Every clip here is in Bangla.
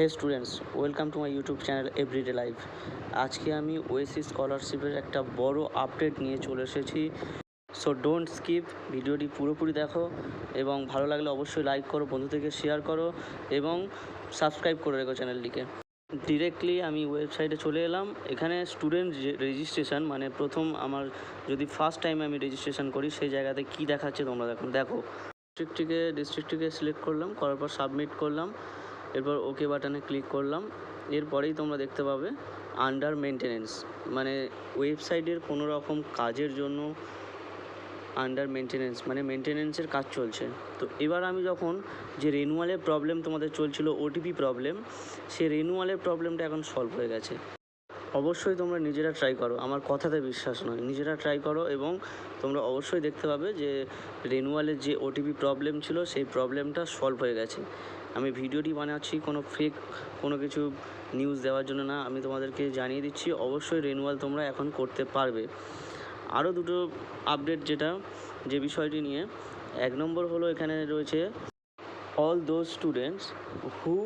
Hey students, welcome to my YouTube channel everyday life. আজকে আমি ওয়েসিস স্কলারশিপের একটা বড় আপডেট নিয়ে চলে এসেছি। সো ডোন্ট স্কিপ, ভিডিওটি পুরোপুরি দেখো এবং ভালো লাগলে অবশ্যই লাইক করো, বন্ধুদেরকে শেয়ার করো এবং সাবস্ক্রাইব করে রেখো চ্যানেলটিকে। ডিরেক্টলি আমি ওয়েবসাইটে চলে এলাম। এখানে স্টুডেন্ট রেজিস্ট্রেশন, মানে প্রথম আমার যদি ফার্স্ট টাইম আমি রেজিস্ট্রেশন করি সেই জায়গাতে কী দেখাচ্ছে তোমরা দেখো। ডিস্ট্রিক্টটিকে সিলেক্ট করলাম, করার পর সাবমিট করলাম, এরপর ওকে বাটনে ক্লিক করলাম। এরপরেই তোমরা দেখতে পাবে আন্ডার মেনটেনেন্স, মানে ওয়েবসাইটের কোনো রকম কাজের জন্য আন্ডার মেনটেনেন্স, মানে মেনটেনেন্সের কাজ চলছে। তো এবার আমি যখন যে রেনুয়ালের প্রবলেম তোমাদের চলছিল, ওটিপি প্রবলেম, সেই রেনুয়ালের প্রবলেমটা এখন সলভ হয়ে গেছে। অবশ্যই তোমরা নিজেরা ট্রাই করো, আমার কথাতে বিশ্বাস নয়, নিজেরা ট্রাই করো এবং তোমরা অবশ্যই দেখতে পাবে যে রেনুয়ালের যে ওটিপি প্রবলেম ছিল সেই প্রবলেমটা সলভ হয়ে গেছে। আমি ভিডিওটি বানাচ্ছি কোনো ফেক কোনো কিছু নিউজ দেওয়ার জন্য না, আমি তোমাদেরকে জানিয়ে দিচ্ছি অবশ্যই রেনুয়াল তোমরা এখন করতে পারবে। আরও দুটো আপডেট যে বিষয়টি নিয়ে, 1 নম্বর হলো এখানে রয়েছে all those students who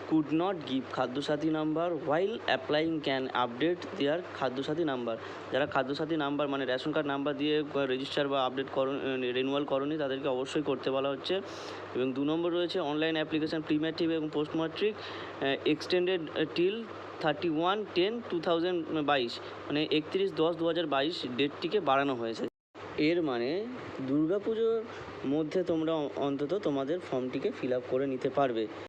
could not give Khadya Sathi number while applying can update their Khadya Sathi number. যারা খাদ্যসাথী নাম্বার মানে রেশন কার্ড নাম্বার দিয়ে রেজিস্টার বা আপডেট রেনুয়াল করনি তাদেরকে অবশ্যই করতে বলা হচ্ছে। এবং 2 নম্বর রয়েছে অনলাইন অ্যাপ্লিকেশান প্রি ম্যাট্রিক এবং পোস্ট ম্যাট্রিক এক্সটেন্ডেড টিল 31/10/2022, মানে 31/10/2022 ডেটটিকে বাড়ানো হয়েছে। এর মানে দুর্গাপুজোর মধ্যে তোমরা অন্তত তোমাদের ফর্মটিকে ফিল আপ করে নিতে পারবে।